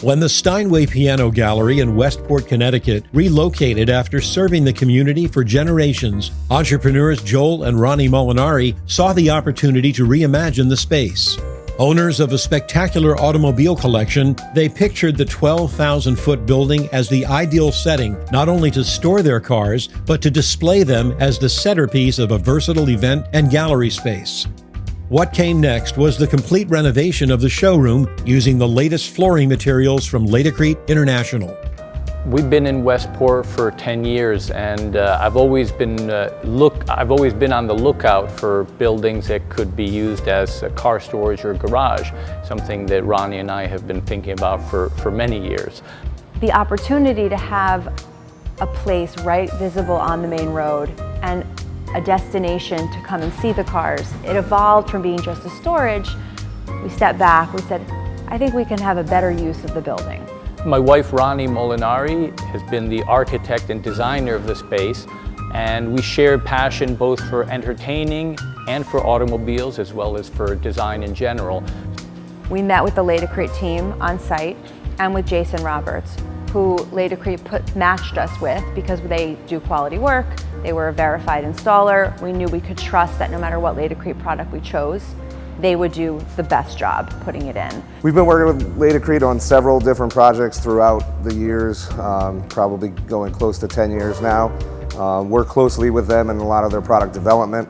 When the Steinway Piano Gallery in Westport, Connecticut relocated after serving the community for generations, entrepreneurs Joel and Ronnie Molinari saw the opportunity to reimagine the space. Owners of a spectacular automobile collection, they pictured the 12,000-foot building as the ideal setting not only to store their cars, but to display them as the centerpiece of a versatile event and gallery space. What came next was the complete renovation of the showroom using the latest flooring materials from Laticrete International. We've been in Westport for 10 years, and I've always been on the lookout for buildings that could be used as a car storage or garage, something that Ronnie and I have been thinking about for many years. The opportunity to have a place right visible on the main road and a destination to come and see the cars. It evolved from being just a storage. We stepped back, we said, I think we can have a better use of the building. My wife, Ronnie Molinari, has been the architect and designer of the space, and we shared passion both for entertaining and for automobiles, as well as for design in general. We met with the Laticrete team on site and with Jason Roberts, who Laticrete matched us with because they do quality work. They were a verified installer. We knew we could trust that no matter what Laticrete product we chose, they would do the best job putting it in. We've been working with Laticrete on several different projects throughout the years, probably going close to 10 years now. Work closely with them in a lot of their product development,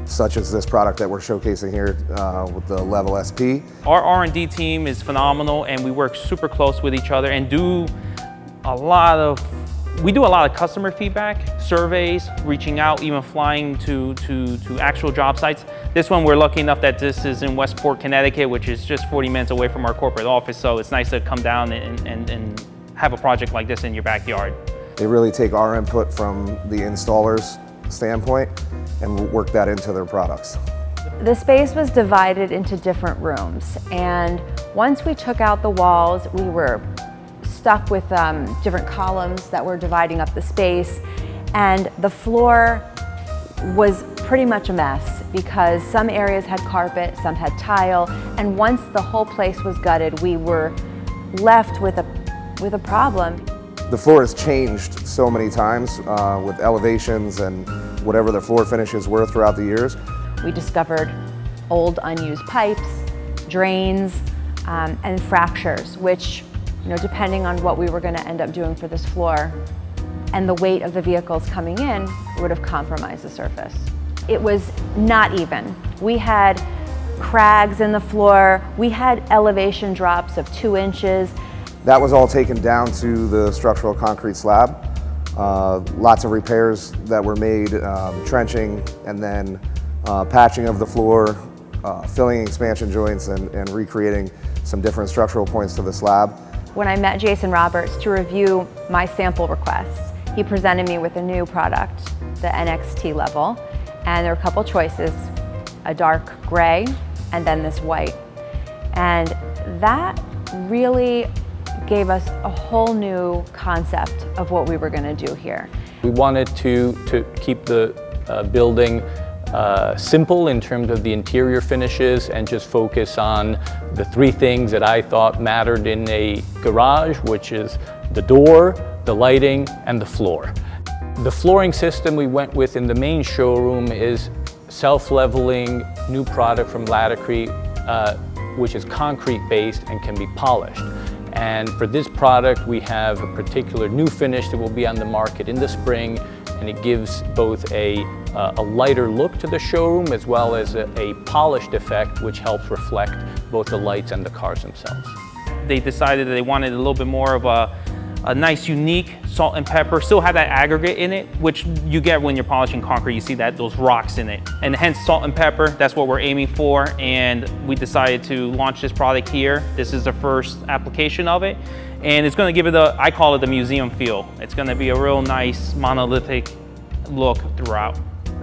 such as this product that we're showcasing here with the Level SP. Our R&D team is phenomenal, and we work super close with each other and do a lot of customer feedback, surveys, reaching out, even flying to actual job sites. This one, we're lucky enough that this is in Westport, Connecticut, which is just 40 minutes away from our corporate office, so it's nice to come down and have a project like this in your backyard. They really take our input from the installer's standpoint and work that into their products. The space was divided into different rooms, and once we took out the walls, we were stuck with different columns that were dividing up the space, and the floor was pretty much a mess because some areas had carpet, some had tile, and once the whole place was gutted, we were left with a problem. The floor has changed so many times with elevations and whatever the floor finishes were throughout the years. We discovered old unused pipes, drains, and fractures, which, depending on what we were going to end up doing for this floor and the weight of the vehicles coming in, would have compromised the surface. It was not even. We had crags in the floor. We had elevation drops of 2 inches. That was all taken down to the structural concrete slab. Lots of repairs that were made, trenching, and then patching of the floor, filling expansion joints, and recreating some different structural points to the slab. When I met Jason Roberts to review my sample requests, he presented me with a new product, the NXT level, and there were a couple choices, a dark gray and then this white. And that really gave us a whole new concept of what we were going to do here. We wanted to keep the building simple in terms of the interior finishes and just focus on the 3 things that I thought mattered in a garage, which is the door, the lighting, and the floor. The flooring system we went with in the main showroom is self-leveling new product from Laticrete, which is concrete-based and can be polished. And for this product, we have a particular new finish that will be on the market in the spring, and it gives both a lighter look to the showroom as well as a polished effect, which helps reflect both the lights and the cars themselves. They decided that they wanted a little bit more of a nice, unique salt and pepper, still have that aggregate in it, which you get when you're polishing concrete. You see those rocks in it. And hence salt and pepper, that's what we're aiming for. And we decided to launch this product here. This is the first application of it. And it's gonna give it I call it the museum feel. It's gonna be a real nice monolithic look throughout.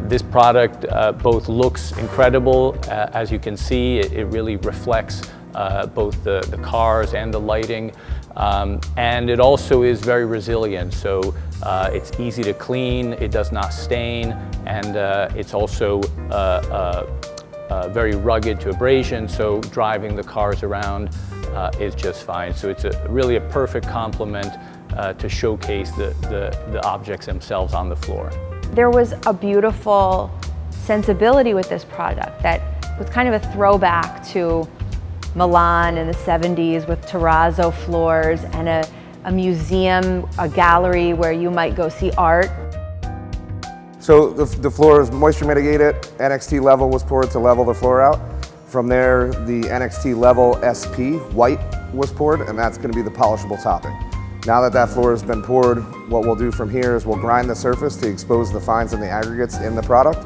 This product both looks incredible, as you can see, it really reflects both the cars and the lighting. And it also is very resilient, so it's easy to clean, it does not stain, and it's also very rugged to abrasion, so driving the cars around is just fine. So it's really a perfect complement to showcase the objects themselves on the floor. There was a beautiful sensibility with this product that was kind of a throwback to Milan in the 70s with terrazzo floors and a museum, a gallery where you might go see art. So the floor is moisture mitigated, NXT level was poured to level the floor out. From there, the NXT level SP white was poured, and that's going to be the polishable topping. Now that that floor has been poured, what we'll do from here is we'll grind the surface to expose the fines and the aggregates in the product,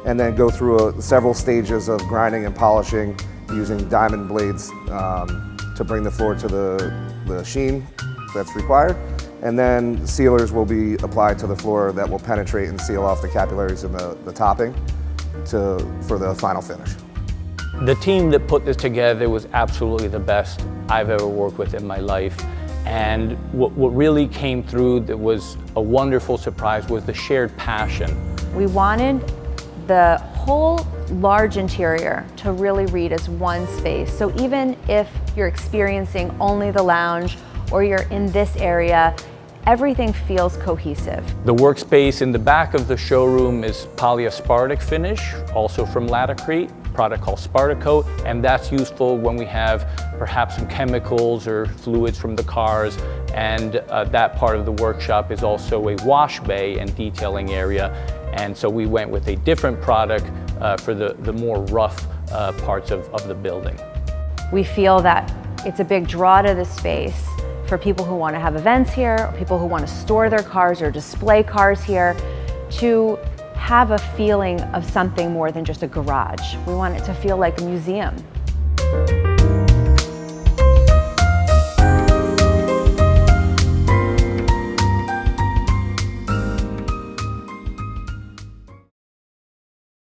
and then go through several stages of grinding and polishing using diamond blades to bring the floor to the sheen that's required. And then sealers will be applied to the floor that will penetrate and seal off the capillaries in the topping for the final finish. The team that put this together was absolutely the best I've ever worked with in my life. And what really came through that was a wonderful surprise was the shared passion. We wanted the whole large interior to really read as one space. So even if you're experiencing only the lounge or you're in this area, everything feels cohesive. The workspace in the back of the showroom is polyaspartic finish, also from Laticrete, a product called Spartacoat, and that's useful when we have perhaps some chemicals or fluids from the cars, and that part of the workshop is also a wash bay and detailing area, and so we went with a different product for the more rough parts of the building. We feel that it's a big draw to the space for people who want to have events here, or people who want to store their cars or display cars here, to have a feeling of something more than just a garage. We want it to feel like a museum.